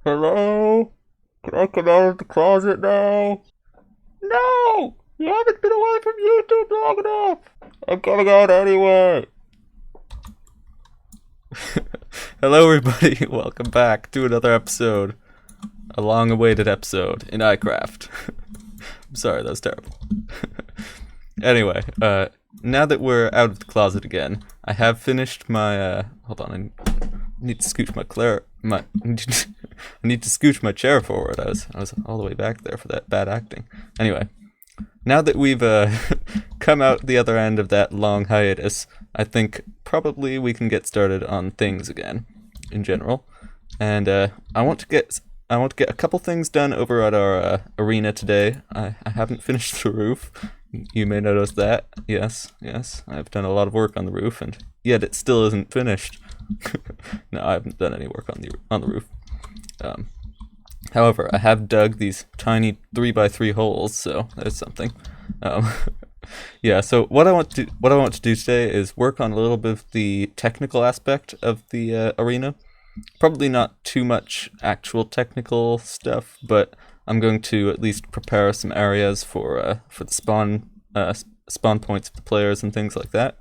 Hello? Can I come out of the closet now? No! You haven't been away from YouTube long enough! I'm coming out anyway! Hello, everybody. Welcome back to another episode. A long awaited episode in iCraft. I'm sorry, that was terrible. Anyway, now that we're out of the closet again, I have finished my, hold on, I need to scooch I need to scooch my chair forward. I was all the way back there for that bad acting. Anyway, now that we've come out the other end of that long hiatus, I think probably we can get started on things again, in general. And I want to get a couple things done over at our arena today. I haven't finished the roof. You may notice that. Yes, I've done a lot of work on the roof, and yet it still isn't finished. No, I haven't done any work on the roof. However, I have dug these tiny 3x3 holes, so there's something. Yeah. So what I want to do today is work on a little bit of the technical aspect of the arena. Probably not too much actual technical stuff, but I'm going to at least prepare some areas for the spawn points of the players and things like that.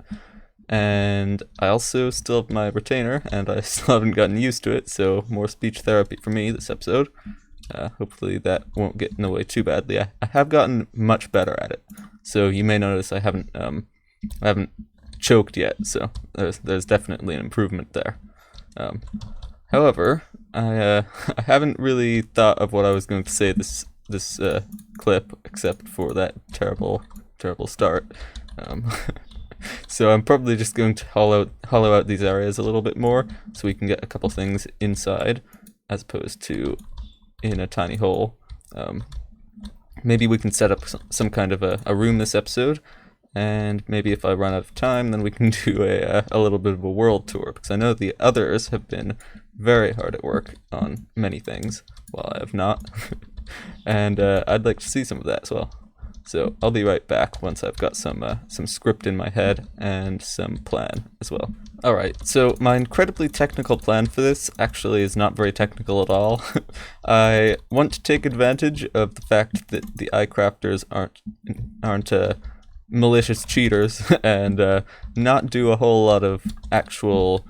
And I also still have my retainer, and I still haven't gotten used to it, so more speech therapy for me this episode. Hopefully that won't get in the way too badly. I have gotten much better at it, so you may notice I haven't choked yet, so there's definitely an improvement there. However, I haven't really thought of what I was going to say this clip, except for that terrible start. So I'm probably just going to hollow out these areas a little bit more, so we can get a couple things inside, as opposed to in a tiny hole. Maybe we can set up some kind of a room this episode, and maybe if I run out of time, then we can do a little bit of a world tour, because I know the others have been very hard at work on many things, while I have not. And I'd like to see some of that as well. So I'll be right back once I've got some script in my head and some plan as well. Alright, so my incredibly technical plan for this actually is not very technical at all. I want to take advantage of the fact that the iCrafters aren't malicious cheaters and not do a whole lot of actual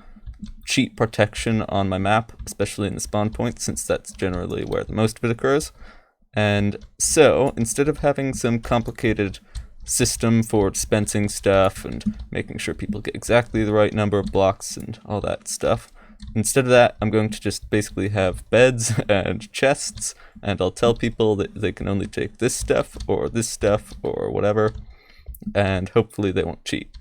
cheat protection on my map, especially in the spawn point, since that's generally where the most of it occurs. And so, instead of having some complicated system for dispensing stuff and making sure people get exactly the right number of blocks and all that stuff, instead of that, I'm going to just basically have beds and chests, and I'll tell people that they can only take this stuff or whatever, and hopefully they won't cheat.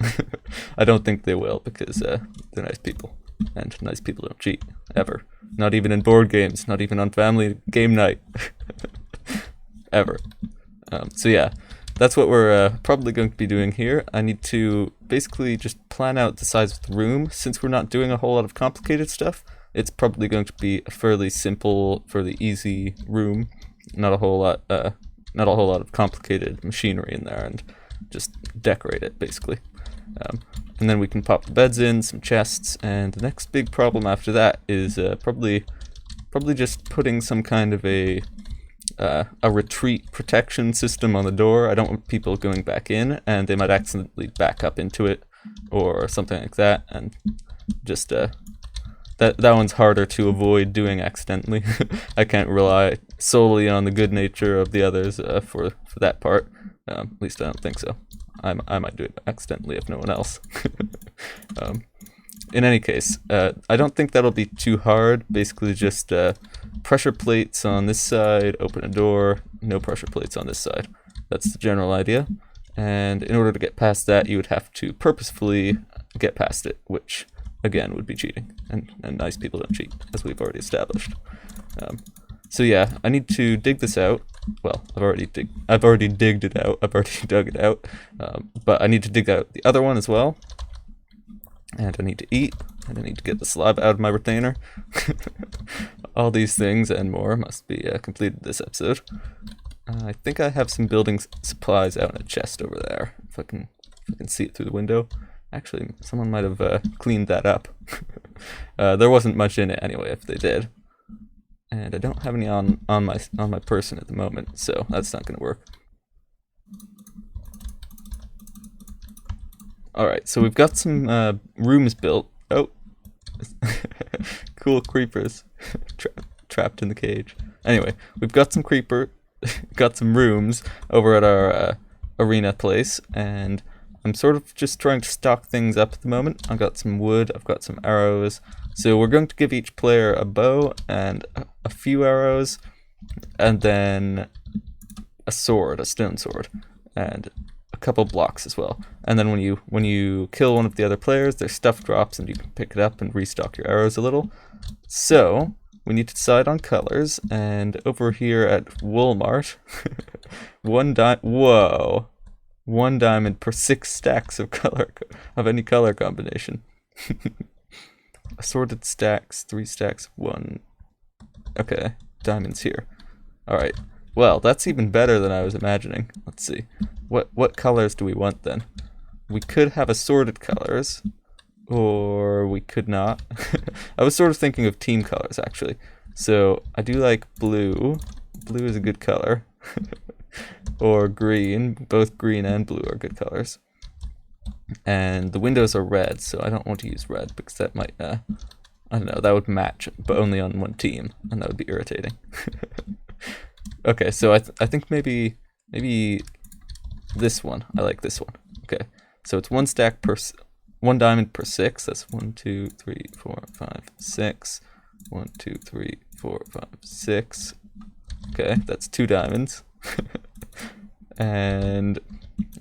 I don't think they will, because they're nice people, and nice people don't cheat, ever. Not even in board games, not even on family game night. Ever. So yeah, that's what we're probably going to be doing here. I need to basically just plan out the size of the room. Since we're not doing a whole lot of complicated stuff, it's probably going to be a fairly simple, fairly easy room. Not a whole lot of complicated machinery in there, and just decorate it basically. And then we can pop the beds in, some chests, and the next big problem after that is probably just putting some kind of a retreat protection system on the door. I don't want people going back in, and they might accidentally back up into it or something like that, and just that one's harder to avoid doing accidentally. I can't rely solely on the good nature of the others for that part. At least I don't think so. I might do it accidentally if no one else. In any case, I don't think that'll be too hard. Basically just pressure plates on this side, open a door, no pressure plates on this side. That's the general idea. And in order to get past that, you would have to purposefully get past it, which again would be cheating. And nice people don't cheat, as we've already established. So yeah, I need to dig this out. Well, I've already digged it out. I've already dug it out. But I need to dig out the other one as well. And I need to eat, and I need to get the slab out of my retainer. All these things and more must be completed this episode. I think I have some building supplies out in a chest over there, if I can see it through the window. Actually, someone might have cleaned that up. There wasn't much in it anyway, if they did. and I don't have any on my person at the moment, so that's not going to work. All right, so we've got some rooms built. Oh, cool creepers trapped in the cage. Anyway, we've got some got some rooms over at our arena place, and I'm sort of just trying to stock things up at the moment. I've got some wood, I've got some arrows. So we're going to give each player a bow and a few arrows, and then a sword, a stone sword, and a couple blocks as well. And then when you kill one of the other players, their stuff drops and you can pick it up and restock your arrows a little. So we need to decide on colors, and over here at Walmart, one diamond per 6 stacks of any color combination. Assorted stacks, 3 stacks, 1. Okay, diamonds here. Alright, well, that's even better than I was imagining. Let's see. What colors do we want then? We could have assorted colors, or we could not. I was sort of thinking of team colors, actually. So, I do like blue. Blue is a good color. Or green. Both green and blue are good colors. And the windows are red, so I don't want to use red because that might, I don't know, that would match, but only on one team, and that would be irritating. Okay, so I think maybe this one. I like this one. Okay, so it's 1 stack per 1 diamond per 6. That's 1, 2, 3, 4, 5, 6. 1, 2, 3, 4, 5, 6. Okay, that's 2 diamonds. And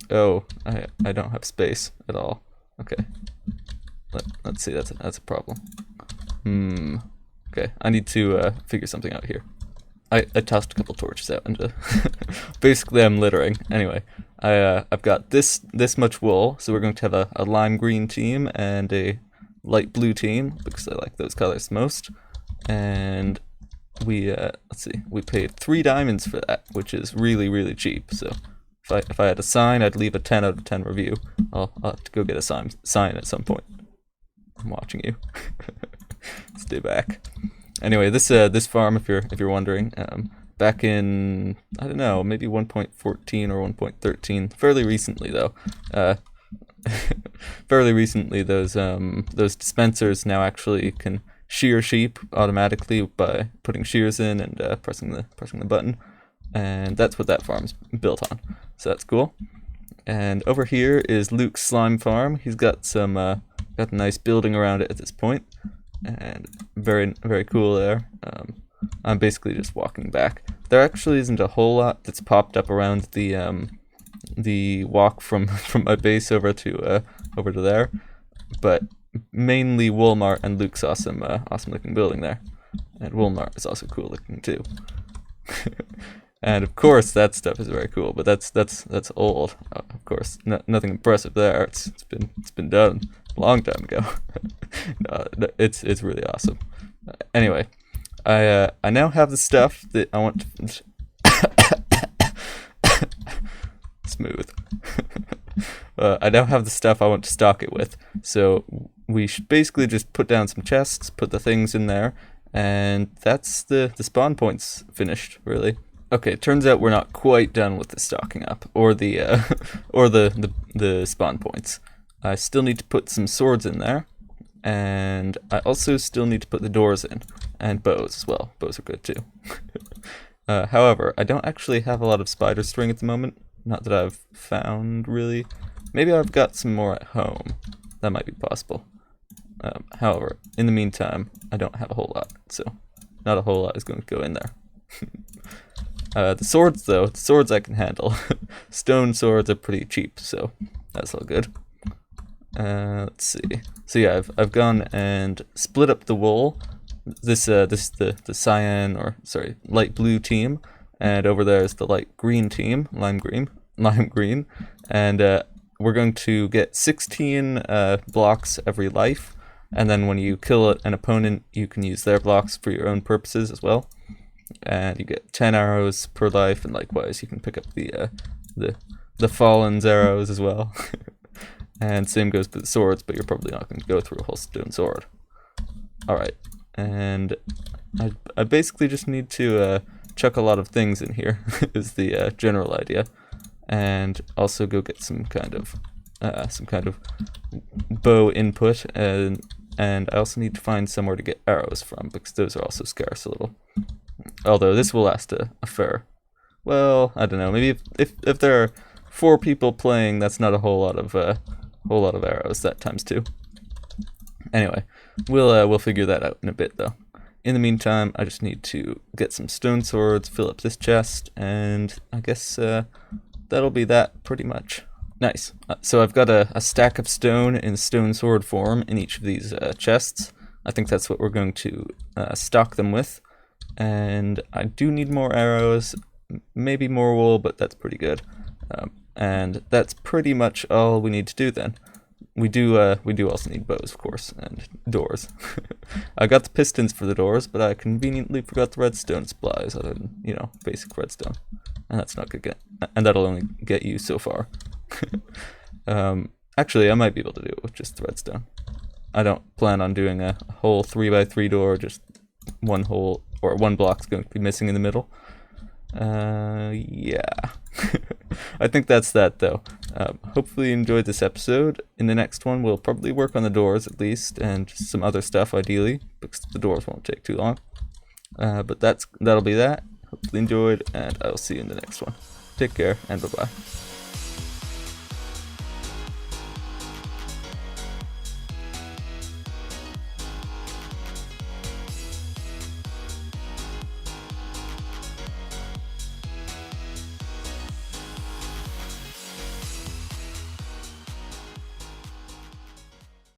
oh, I don't have space at all. Okay, let's see. That's a problem. Okay, I need to figure something out here. I tossed a couple torches out and basically I'm littering. Anyway, I've got this much wool, so we're going to have a lime green team and a light blue team because I like those colors most. And we let's see, we paid 3 diamonds for that, which is really cheap. So if I had a sign, I'd leave a 10 out of 10 review. I'll have to go get a sign at some point. I'm watching you. Stay back. Anyway, this farm, if you're wondering, back in, I don't know, maybe 1.14 or 1.13, fairly recently though. Fairly recently, those dispensers now actually can shear sheep automatically by putting shears in and pressing the button, and that's what that farm's built on. So that's cool. And over here is Luke's slime farm. He's got some got a nice building around it at this point, and very cool there. I'm basically just walking back. There actually isn't a whole lot that's popped up around the walk from my base over to there, but mainly Walmart and Luke's awesome looking building there, and Walmart is also cool looking too. And of course that stuff is very cool, but that's old. Of course, nothing impressive there. It's been done a long time ago. No, it's really awesome. Anyway, I now have the stuff that I want to smooth. I now have the stuff I want to stock it with. So we should basically just put down some chests, put the things in there, and that's the spawn points finished, really. Okay, turns out we're not quite done with the stocking up, or the the spawn points. I still need to put some swords in there, and I also still need to put the doors in, and bows as well. Bows are good too. However, I don't actually have a lot of spider string at the moment. Not that I've found, really. Maybe I've got some more at home. That might be possible. However, in the meantime, I don't have a whole lot, so not a whole lot is going to go in there. The swords, though, the swords I can handle. Stone swords are pretty cheap, so that's all good. Let's see. So yeah, I've gone and split up the wool. This the cyan, or sorry, light blue team, and over there is the light green team, lime green, and we're going to get 16 blocks every life, and then when you kill an opponent, you can use their blocks for your own purposes as well. And you get 10 arrows per life, and likewise you can pick up the fallen's arrows as well. And same goes for the swords, but you're probably not going to go through a whole stone sword. Alright, and I basically just need to chuck a lot of things in here is the general idea, and also go get some kind of bow input, and I also need to find somewhere to get arrows from, because those are also scarce a little. Although this will last a fair, well, I don't know, maybe if there are 4 people playing, that's not a whole lot of arrows that times 2. Anyway, we'll figure that out in a bit though. In the meantime, I just need to get some stone swords, fill up this chest, and I guess that'll be that pretty much. Nice. So I've got a stack of stone in stone sword form in each of these chests. I think that's what we're going to stock them with. And I do need more arrows, maybe more wool, but that's pretty good. And that's pretty much all we need to do then. We do also need bows, of course, and doors. I got the pistons for the doors, but I conveniently forgot the redstone supplies, other than, you know, basic redstone. And that's not good, and that'll only get you so far. Actually, I might be able to do it with just the redstone. I don't plan on doing a whole 3x3 door, just one hole, or one block's going to be missing in the middle. Yeah. I think that's that though. Hopefully you enjoyed this episode. In the next one we'll probably work on the doors at least, and some other stuff ideally, because the doors won't take too long. But that'll be that. Hopefully you enjoyed, and I'll see you in the next one. Take care, and bye-bye.